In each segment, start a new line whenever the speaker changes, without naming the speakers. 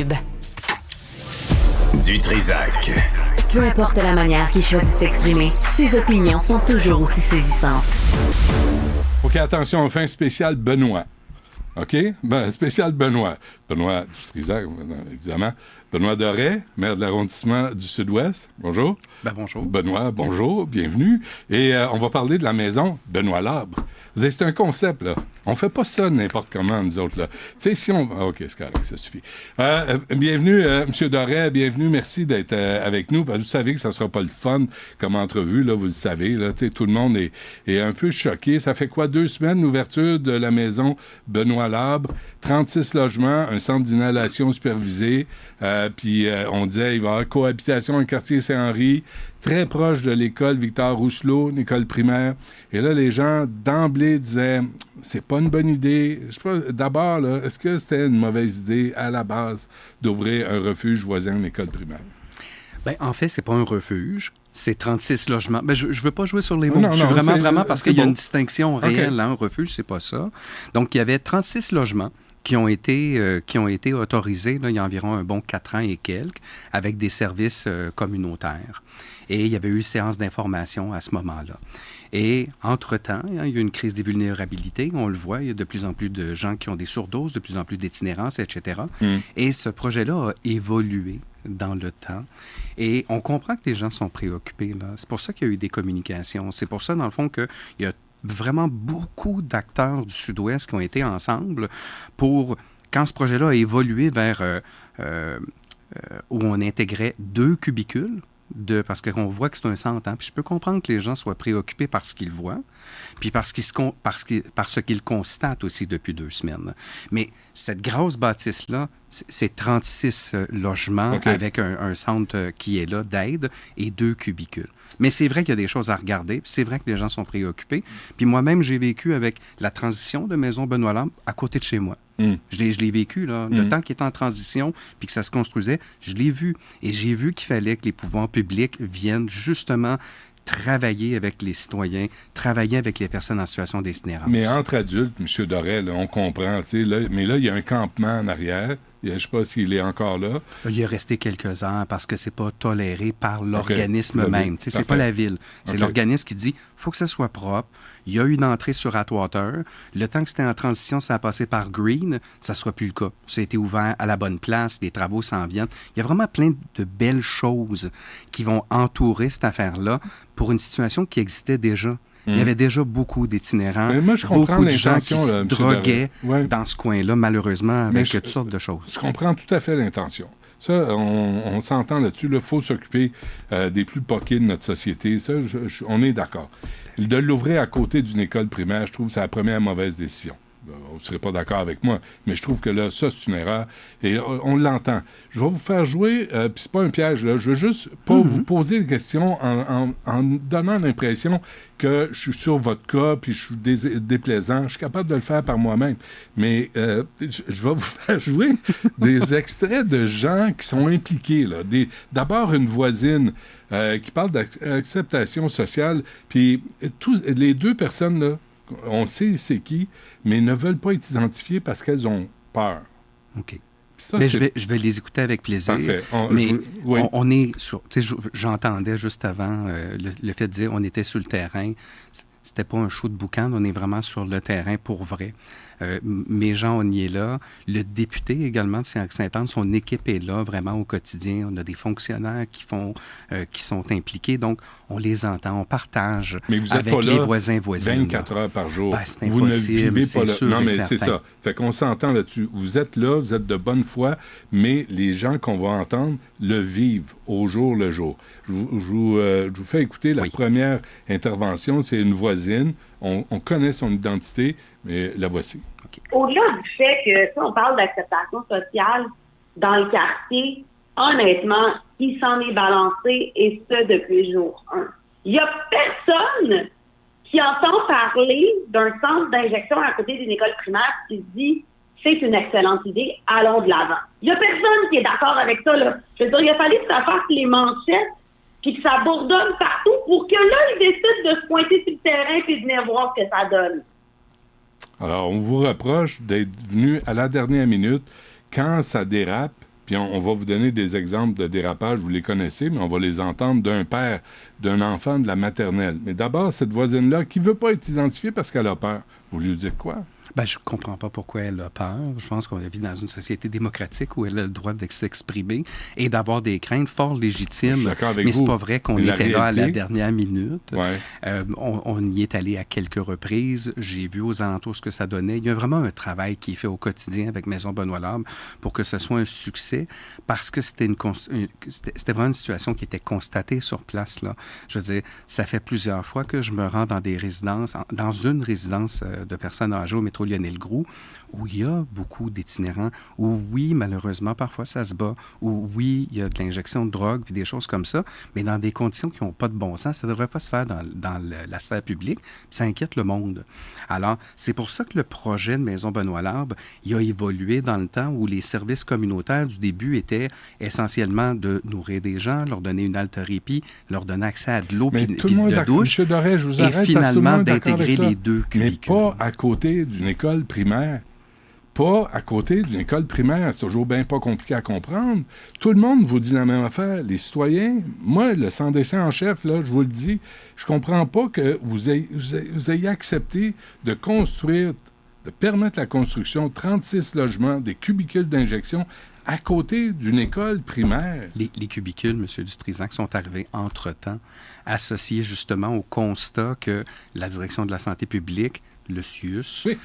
Du Trizac.
Peu importe la manière qu'il choisit de s'exprimer, ses opinions sont toujours aussi saisissantes.
OK, attention, fin spécial Benoît. OK? Spécial Benoît. Benoît du Trizac, évidemment. Benoît Doré, maire de l'arrondissement du Sud-Ouest. Bonjour.
Bonjour.
Benoît, bonjour, bienvenue. Et on va parler de la maison Benoît Labre. Vous savez, c'est un concept, là. On fait pas ça n'importe comment, nous autres, là. Tu sais, si on... OK, c'est correct, ça suffit. Bienvenue, M. Doré, bienvenue. Merci d'être avec nous. Parce que vous savez que ça sera pas le fun comme entrevue, là, vous le savez. Là, tout le monde est un peu choqué. Ça fait quoi, 2 semaines, l'ouverture de la maison Benoît Labre? 36 logements, un centre d'inhalation supervisé. Puis on disait il va y avoir cohabitation au quartier Saint-Henri, très proche de l'école Victor Rousselot, une école primaire. Et là, les gens, d'emblée, disaient c'est pas une bonne idée. Je sais pas, d'abord, là, est-ce que c'était une mauvaise idée, à la base, d'ouvrir un refuge voisin d'une école primaire?
Bien, en fait, c'est pas un refuge. C'est 36 logements. Ben, je veux pas jouer sur les mots.
Non,
je suis vraiment parce qu'il y a
bon.
une distinction réelle. Okay. Un refuge, c'est pas ça. Donc, il y avait 36 logements qui ont été autorisés là, il y a environ un bon 4 ans et quelques, avec des services communautaires. Et il y avait eu séance d'information à ce moment-là. Et entre-temps, il y a eu une crise des vulnérabilités. On le voit, il y a de plus en plus de gens qui ont des surdoses, de plus en plus d'itinérance, etc. Et ce projet-là a évolué dans le temps. Et on comprend que les gens sont préoccupés. Là. C'est pour ça qu'il y a eu des communications. C'est pour ça, dans le fond, qu'il y a vraiment beaucoup d'acteurs du Sud-Ouest qui ont été ensemble pour, quand ce projet-là a évolué vers où on intégrait 2 cubicules, parce qu'on voit que c'est un centre. Hein? Puis je peux comprendre que les gens soient préoccupés par ce qu'ils voient, puis par ce qu'ils constatent aussi depuis 2 semaines. Mais cette grosse bâtisse-là, c'est 36 logements avec un centre qui est là d'aide et 2 cubicules. Mais c'est vrai qu'il y a des choses à regarder, puis c'est vrai que les gens sont préoccupés. Puis moi-même, j'ai vécu avec la transition de Maison Benoît Labre à côté de chez moi. Je l'ai vécu, là. Le temps qui était en transition, puis que ça se construisait, je l'ai vu. Et j'ai vu qu'il fallait que les pouvoirs publics viennent justement travailler avec les citoyens, travailler avec les personnes en situation d'itinérance.
Mais entre adultes, M. Doré, là, on comprend, tu sais, là, mais là, il y a un campement en arrière. Je ne sais pas s'il est encore là.
Il est resté quelques ans parce que c'est pas toléré par l'organisme même. Tu sais, c'est pas la ville. C'est l'organisme qui dit faut que ça soit propre. Il y a une entrée sur Atwater. Le temps que c'était en transition, ça a passé par Green. Ça ne sera plus le cas. Ça a été ouvert à la bonne place. Les travaux s'en viennent. Il y a vraiment plein de belles choses qui vont entourer cette affaire-là pour une situation qui existait déjà. Il y avait déjà beaucoup d'itinérants, beaucoup de gens qui se droguaient dans ce coin-là, malheureusement, avec toutes sortes de choses.
Je comprends tout à fait l'intention. Ça, on s'entend là-dessus. Il faut s'occuper des plus poqués de notre société. Ça, on est d'accord. De l'ouvrir à côté d'une école primaire, je trouve que c'est la première mauvaise décision. Vous ne serez pas d'accord avec moi, mais je trouve que là, ça, c'est une erreur. Et on l'entend. Je vais vous faire jouer, puis c'est pas un piège, là. Je veux juste pas vous poser des questions en donnant l'impression que je suis sur votre cas, puis je suis déplaisant. Je suis capable de le faire par moi-même. Mais je vais vous faire jouer des extraits de gens qui sont impliqués, là. D'abord, une voisine qui parle d'acceptation sociale, puis les 2 personnes, là, on sait c'est qui, mais ne veulent pas être identifiées parce qu'elles ont peur.
OK. Ça, mais je vais les écouter avec plaisir.
Parfait.
On est sur... Tu sais, j'entendais juste avant le fait de dire on était sur le terrain. C'était pas un show de boucan, on est vraiment sur le terrain pour vrai. Mes gens, on y est là. Le député également de Saint-Anne, son équipe est là vraiment au quotidien. On a des fonctionnaires qui sont impliqués, donc on les entend, on partage avec les voisins voisines.
24 heures par jour.
Ben, c'est impossible,
vous ne vivez pas là.
Sûr
non, mais
certain.
c'est ça. Fait qu'on s'entend là-dessus. Vous êtes là, vous êtes de bonne foi, mais les gens qu'on va entendre le vivent au jour le jour. Je vous fais écouter la première intervention. C'est une voisine. On connaît son identité, mais la voici.
Okay. Au-delà du fait que, si on parle d'acceptation sociale dans le quartier, honnêtement, il s'en est balancé, et ce, depuis le jour 1. Il n'y a personne qui entend parler d'un centre d'injection à côté d'une école primaire qui se dit « c'est une excellente idée, allons de l'avant ». Il n'y a personne qui est d'accord avec ça, là. Je veux dire, il a fallu que ça fasse les manchettes puis que ça bourdonne partout pour que là, ils décident de se pointer sur le terrain puis de venir voir ce que ça donne.
Alors, on vous reproche d'être venu à la dernière minute quand ça dérape, Puis on va vous donner des exemples de dérapage, vous les connaissez, mais on va les entendre d'un père, d'un enfant de la maternelle. Mais d'abord, cette voisine-là, qui ne veut pas être identifiée parce qu'elle a peur, vous lui dites quoi?
Ben, je comprends pas pourquoi elle a peur. Je pense qu'on vit dans une société démocratique où elle a le droit de s'exprimer et d'avoir des craintes fort légitimes. Mais c'est pas vrai qu'on était là à la dernière minute.
Ouais.
On y est allé à quelques reprises. J'ai vu aux alentours ce que ça donnait. Il y a vraiment un travail qui est fait au quotidien avec Maison Benoît-Labre pour que ce soit un succès parce que c'était vraiment une situation qui était constatée sur place, là. Je veux dire, ça fait plusieurs fois que je me rends dans des résidences, dans une résidence de personnes âgées au métro Lionel-Groulx, où il y a beaucoup d'itinérants, où oui, malheureusement, parfois ça se bat, où oui, il y a de l'injection de drogue, puis des choses comme ça, mais dans des conditions qui n'ont pas de bon sens. Ça ne devrait pas se faire dans la sphère publique, puis ça inquiète le monde. Alors, c'est pour ça que le projet de Maison Benoît-Labre, il a évolué dans le temps où les services communautaires du début étaient essentiellement de nourrir des gens, leur donner une halte répit, leur donner accès à de l'eau puis de douche,
M. Doré, je vous arrête,
et finalement d'intégrer les deux cubicules.
Mais pas à côté d'une école primaire. Pas à côté d'une école primaire. C'est toujours bien pas compliqué à comprendre. Tout le monde vous dit la même affaire. Les citoyens, moi, le sans-dessin en chef, là, je vous le dis, je comprends pas que vous ayez accepté de construire, de permettre la construction de 36 logements, des cubicules d'injection à côté d'une école primaire.
Les cubicules, M. Dutrisac, sont arrivés entre-temps, associés justement au constat que la direction de la santé publique, le CIUS,
oui,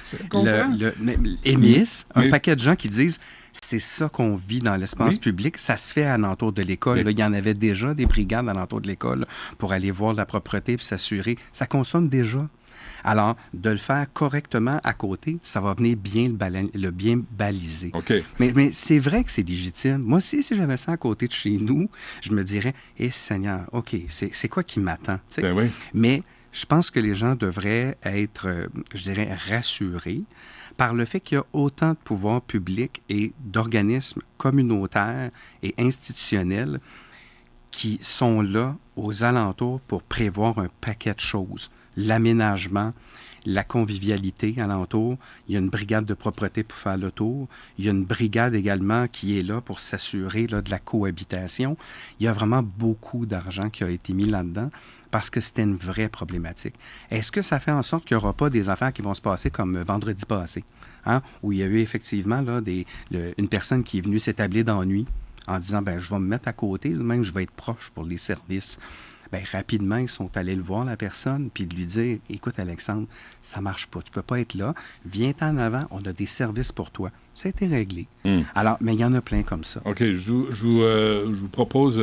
EMIS, un paquet de gens qui disent c'est ça qu'on vit dans l'espace public, ça se fait alentour de l'école. Là, il y en avait déjà des brigades alentour de l'école pour aller voir la propreté et s'assurer. Ça consomme déjà. Alors, de le faire correctement à côté, ça va venir le bien baliser.
Okay.
Mais c'est vrai que c'est légitime. Moi aussi, si j'avais ça à côté de chez nous, je me dirais, Seigneur, OK, c'est quoi qui m'attend?
Ben oui.
Mais je pense que les gens devraient être, je dirais, rassurés par le fait qu'il y a autant de pouvoirs publics et d'organismes communautaires et institutionnels qui sont là aux alentours pour prévoir un paquet de choses. L'aménagement, la convivialité alentour. Il y a une brigade de propreté pour faire le tour. Il y a une brigade également qui est là pour s'assurer là, de la cohabitation. Il y a vraiment beaucoup d'argent qui a été mis là-dedans parce que c'était une vraie problématique. Est-ce que ça fait en sorte qu'il n'y aura pas des affaires qui vont se passer comme vendredi passé, hein, où il y a eu effectivement là, une personne qui est venue s'établir dans la nuit en disant, je vais me mettre à côté, même je vais être proche pour les services. Rapidement, ils sont allés le voir, la personne, puis de lui dire, écoute, Alexandre, ça marche pas, tu peux pas être là, viens-t'en en avant, on a des services pour toi. Ça a été réglé. Alors, mais il y en a plein comme ça.
OK, je vous propose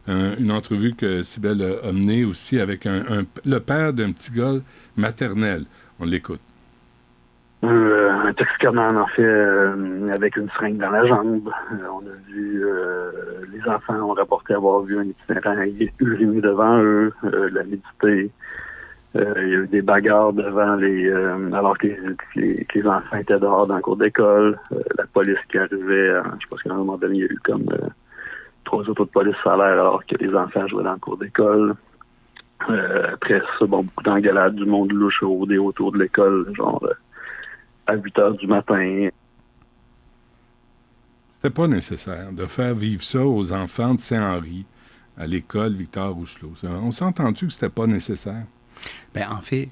une entrevue que Cybèle a menée aussi avec le père d'un petit gars maternel. On l'écoute.
Un toxicomane, en fait, avec une seringue dans la jambe. On a vu, les enfants ont rapporté avoir vu un itinérant uriner devant eux, la nudité. Il y a eu des bagarres devant alors que les enfants étaient dehors dans la cour d'école. La police qui arrivait, je pense qu'à un moment donné, il y a eu comme 3 autos de police à l'air alors que les enfants jouaient dans la cour d'école. Après ça, beaucoup d'engueulades, du monde louche autour de l'école, genre à 8 heures du matin.
C'était pas nécessaire de faire vivre ça aux enfants de Saint-Henri, à l'école Victor Rousselot. On s'est entendu que c'était pas nécessaire.
En fait...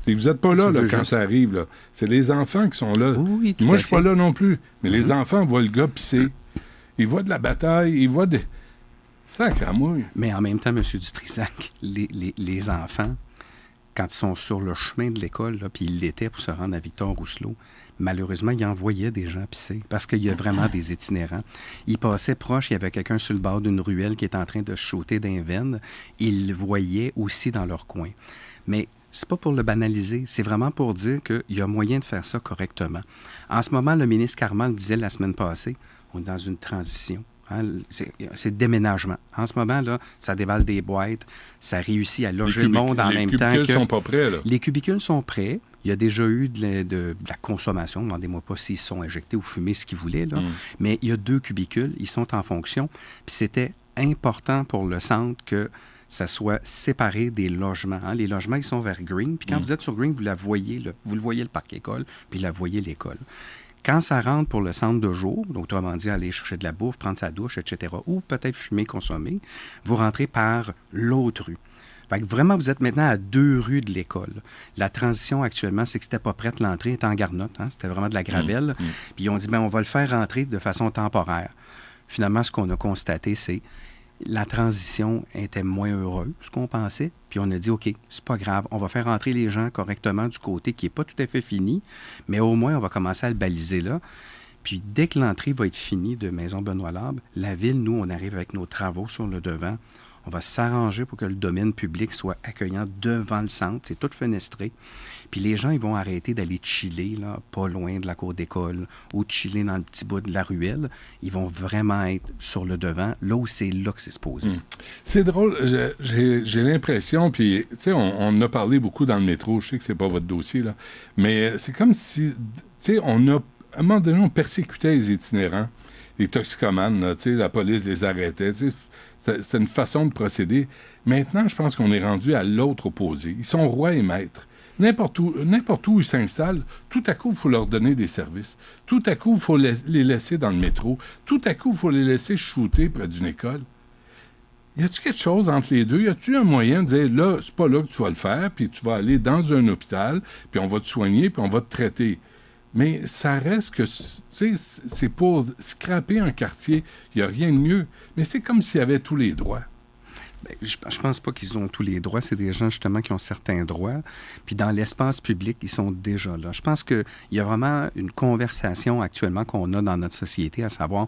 Vous n'êtes pas là, quand ça arrive. Là. C'est les enfants qui sont là.
Oui,
moi, je suis pas là non plus. Mais les enfants voient le gars pisser. Ils voient de la bataille. Ils voient des... Sacre à mouille.
Mais en même temps, M. Dutrisac, les enfants... quand ils sont sur le chemin de l'école, puis ils l'étaient pour se rendre à Victor Rousselot, malheureusement, ils envoyaient des gens pisser parce qu'il y a vraiment des itinérants. Ils passaient proche, il y avait quelqu'un sur le bord d'une ruelle qui est en train de shooter d'un veine. Ils le voyaient aussi dans leur coin. Mais c'est pas pour le banaliser, c'est vraiment pour dire qu'il y a moyen de faire ça correctement. En ce moment, le ministre Carman le disait la semaine passée, on est dans une transition. Hein, c'est le déménagement. En ce moment, là, ça dévale des boîtes, ça réussit à loger le monde en même temps que...
Les cubicules sont pas prêts, là.
Les cubicules sont prêts. Il y a déjà eu de la consommation. Demandez-moi pas s'ils sont injectés ou fumés, ce qu'ils voulaient, là. Mais il y a 2 cubicules, ils sont en fonction. Puis c'était important pour le centre que ça soit séparé des logements. Hein. Les logements, ils sont vers Green. Puis quand vous êtes sur Green, vous la voyez, vous le voyez le parc école, puis la voyez l'école. Quand ça rentre pour le centre de jour, donc autrement dit, aller chercher de la bouffe, prendre sa douche, etc., ou peut-être fumer, consommer, vous rentrez par l'autre rue. Fait que vraiment, vous êtes maintenant à 2 rues de l'école. La transition actuellement, c'est que c'était pas prête, l'entrée était en garnotte, hein? C'était vraiment de la gravelle. Puis ils ont dit, on va le faire rentrer de façon temporaire. Finalement, ce qu'on a constaté, c'est la transition était moins heureuse qu'on pensait. Puis on a dit, OK, c'est pas grave, on va faire entrer les gens correctement du côté qui n'est pas tout à fait fini, mais au moins, on va commencer à le baliser là. Puis dès que l'entrée va être finie de Maison Benoît-Labre, la ville, nous, on arrive avec nos travaux sur le devant. On va s'arranger pour que le domaine public soit accueillant devant le centre. C'est tout fenestré. Puis les gens, ils vont arrêter d'aller chiller, là, pas loin de la cour d'école ou de chiller dans le petit bout de la ruelle. Ils vont vraiment être sur le devant, là où c'est là que c'est supposé.
C'est drôle. J'ai l'impression, puis, tu sais, on en a parlé beaucoup dans le métro. Je sais que c'est pas votre dossier, là. Mais c'est comme si, tu sais, à un moment donné, on persécutait les itinérants, les toxicomanes, là, tu sais, la police les arrêtait, tu sais. C'était une façon de procéder. Maintenant, je pense qu'on est rendu à l'autre opposé. Ils sont rois et maîtres. N'importe où ils s'installent, tout à coup, il faut leur donner des services. Tout à coup, il faut les laisser dans le métro. Tout à coup, il faut les laisser shooter près d'une école. Y a-t-il quelque chose entre les deux? Y a-t-il un moyen de dire, là, c'est pas là que tu vas le faire, puis tu vas aller dans un hôpital, puis on va te soigner, puis on va te traiter. Mais ça reste que, tu sais, c'est pour scraper un quartier. Il n'y a rien de mieux. Mais c'est comme s'il y avait tous les droits.
Bien, je pense pas qu'ils ont tous les droits. C'est des gens, justement, qui ont certains droits. Puis dans l'espace public, ils sont déjà là. Je pense qu'il y a vraiment une conversation actuellement qu'on a dans notre société, à savoir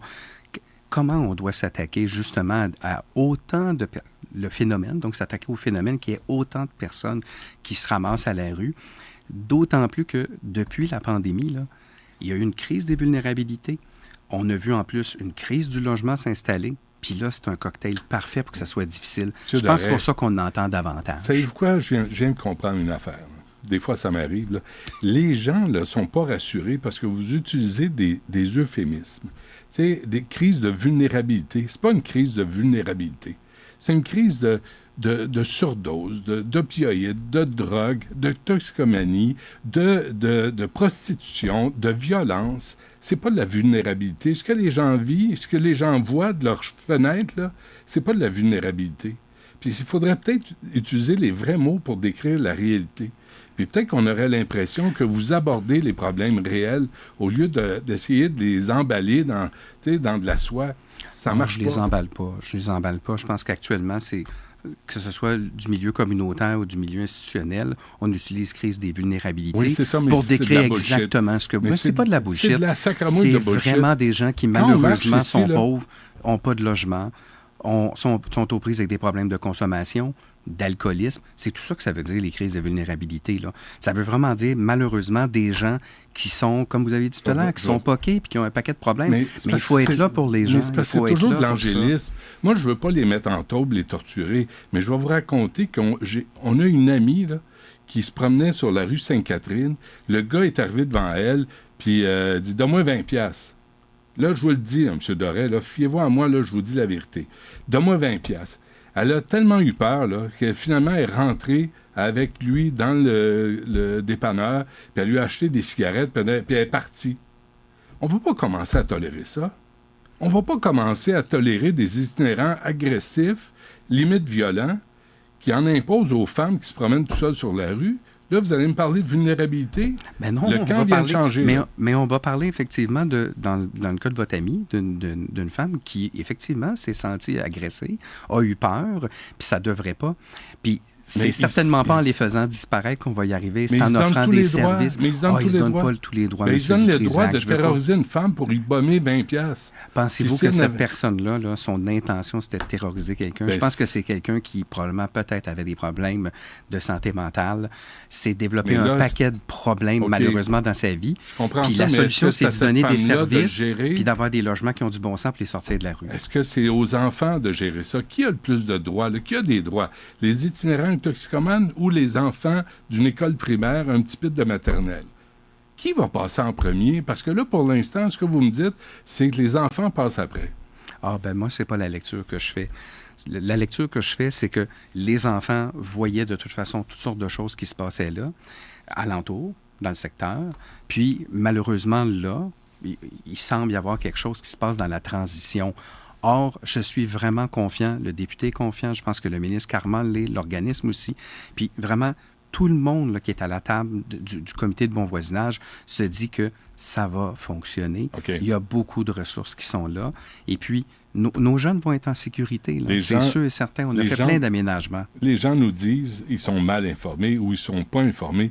comment on doit s'attaquer, justement, à autant de... le phénomène, donc s'attaquer au phénomène qu'il y ait autant de personnes qui se ramassent à la rue. D'autant plus que depuis la pandémie, là, il y a eu une crise des vulnérabilités. On a vu en plus une crise du logement s'installer. Puis là, c'est un cocktail parfait pour que ça soit difficile. Je pense que c'est pour ça qu'on entend davantage.
Savez-vous quoi? Je viens de comprendre une affaire. Des fois, ça m'arrive. Là. Les gens ne sont pas rassurés parce que vous utilisez des euphémismes. Tu sais, des crises de vulnérabilité. C'est pas une crise de vulnérabilité. C'est une crise de surdose, d'opioïdes, de drogue, de toxicomanie, de prostitution, de violence. C'est pas de la vulnérabilité. Ce que les gens vivent, ce que les gens voient de leurs fenêtres, là, c'est pas de la vulnérabilité. Puis il faudrait peut-être utiliser les vrais mots pour décrire la réalité. Puis peut-être qu'on aurait l'impression que vous abordez les problèmes réels au lieu d'essayer de les emballer dans de la soie. Ça marche pas.
Je les emballe pas. Je pense qu'actuellement, c'est... que ce soit du milieu communautaire ou du milieu institutionnel, on utilise crise des vulnérabilités pour décrire exactement ce que... Mais c'est pas de la bullshit.
C'est de la sacramouille de bullshit.
C'est vraiment des gens qui, malheureusement, sont pauvres, n'ont pas de logement, sont aux prises avec des problèmes de consommation, d'alcoolisme. C'est tout ça que ça veut dire, les crises de vulnérabilité, là. Ça veut vraiment dire, malheureusement, des gens qui sont, comme vous avez dit tout à l'heure, qui sont poqués puis qui ont un paquet de problèmes. Mais il faut être là pour les gens.
C'est toujours de l'angélisme. Moi, je veux pas les mettre en taube, les torturer, mais je vais vous raconter qu'on a une amie là, qui se promenait sur la rue Sainte-Catherine. Le gars est arrivé devant elle, puis dit « Donne-moi 20$. » Là, je vous le dis, M. Doré, là, fiez-vous à moi, là, je vous dis la vérité. Donne-moi 20$. Elle a tellement eu peur là, qu'elle finalement est rentrée avec lui dans le dépanneur, puis elle lui a acheté des cigarettes, puis elle est partie. On ne va pas commencer à tolérer ça. On ne va pas commencer à tolérer des itinérants agressifs, limite violents, qui en imposent aux femmes qui se promènent tout seules sur la rue. Là, vous allez me parler de vulnérabilité?
Ben non,
le camp vient de changer.
Mais on va parler effectivement, dans le cas de votre amie, d'une femme qui, effectivement, s'est sentie agressée, a eu peur, puis ça devrait pas. Puis c'est certainement pas en les faisant disparaître qu'on va y arriver. C'est en offrant des services.
Mais ils se donnent pas tous les droits. Ils donnent le droit de terroriser une femme pour lui bomber 20$.
Pensez-vous que cette personne-là, là, son intention, c'était de terroriser quelqu'un? Je pense que c'est quelqu'un qui, probablement, peut-être avait des problèmes de santé mentale, s'est développé un paquet de problèmes, malheureusement, dans sa vie. Puis la solution, c'est de donner des services, puis d'avoir des logements qui ont du bon sens pour les sortir de la rue.
Est-ce que c'est aux enfants de gérer ça? Qui a le plus de droits? Qui a des droits? Les itinérants toxicomanes ou les enfants d'une école primaire, un petit peu de maternelle? Qui va passer en premier? Parce que là, pour l'instant, ce que vous me dites, c'est que les enfants passent après.
Ah, ben moi, c'est pas la lecture que je fais. La lecture que je fais, c'est que les enfants voyaient de toute façon toutes sortes de choses qui se passaient là, alentour, dans le secteur. Puis, malheureusement, là, il semble y avoir quelque chose qui se passe dans la transition. Or, je suis vraiment confiant, le député est confiant, je pense que le ministre Carman l'est, l'organisme aussi, puis vraiment, tout le monde là, qui est à la table du comité de bon voisinage se dit que ça va fonctionner.
Okay.
Il y a beaucoup de ressources qui sont là, et puis nos jeunes vont être en sécurité. C'est sûr et certain, on a fait plein d'aménagements.
Les gens nous disent qu'ils sont mal informés ou ils ne sont pas informés.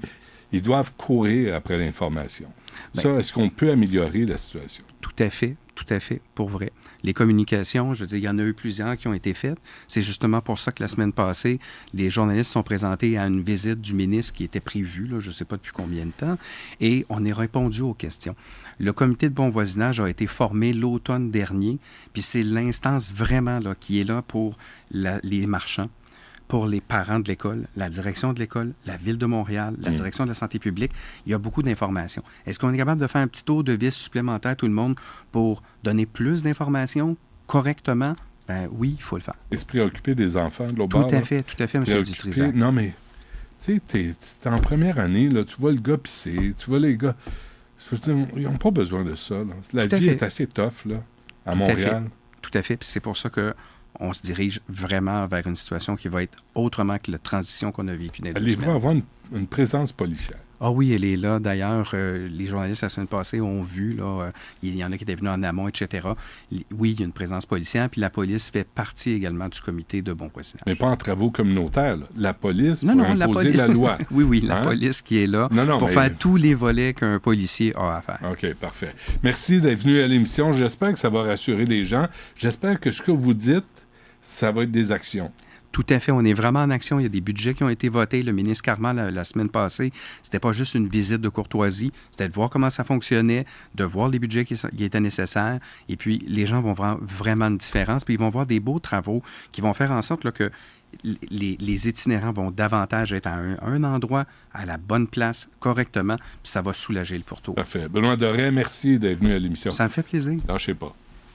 Ils doivent courir après l'information. Ça, est-ce qu'on peut améliorer la situation?
Tout à fait, pour vrai. Les communications, je veux dire, il y en a eu plusieurs qui ont été faites. C'est justement pour ça que la semaine passée, les journalistes sont présentés à une visite du ministre qui était prévue, là, je ne sais pas depuis combien de temps, et on est répondu aux questions. Le comité de bon voisinage a été formé l'automne dernier, puis c'est l'instance vraiment là, qui est là pour les marchands, pour les parents de l'école, la direction de l'école, la Ville de Montréal, la direction de la santé publique. Il y a beaucoup d'informations. Est-ce qu'on est capable de faire un petit tour de vis supplémentaire, tout le monde, pour donner plus d'informations correctement? Ben oui, il faut le faire.
Et se préoccuper des enfants de l'autre bord.
Tout à fait, M. Dutrisac.
Non, mais, tu sais, t'es en première année, là, tu vois le gars pisser, tu vois les gars... Je veux dire, ils n'ont pas besoin de ça. Là. La vie est assez tough, là, à Montréal.
Tout à fait. Puis c'est pour ça que on se dirige vraiment vers une situation qui va être autrement que la transition qu'on a vécue dans les 2 semaines.
Allez-vous avoir une présence policière?
Ah oui, elle est là. D'ailleurs, les journalistes la semaine passée ont vu, là, il y en a qui étaient venus en amont, etc. Oui, il y a une présence policière, puis la police fait partie également du comité de bon voisinage.
Mais pas en travaux communautaires. Là. La police pour imposer la loi.
Oui, la police qui est là pour faire tous les volets qu'un policier a à faire.
OK, parfait. Merci d'être venu à l'émission. J'espère que ça va rassurer les gens. J'espère que ce que vous dites, ça va être des actions.
Tout à fait. On est vraiment en action. Il y a des budgets qui ont été votés. Le ministre Carman, la semaine passée, c'était pas juste une visite de courtoisie. C'était de voir comment ça fonctionnait, de voir les budgets qui étaient nécessaires. Et puis, les gens vont voir vraiment une différence. Puis, ils vont voir des beaux travaux qui vont faire en sorte là, que les itinérants vont davantage être à un endroit, à la bonne place, correctement. Puis, ça va soulager le pourtour.
Parfait. Benoît Doré, merci d'être venu à l'émission.
Ça me fait plaisir.
Lâchez pas.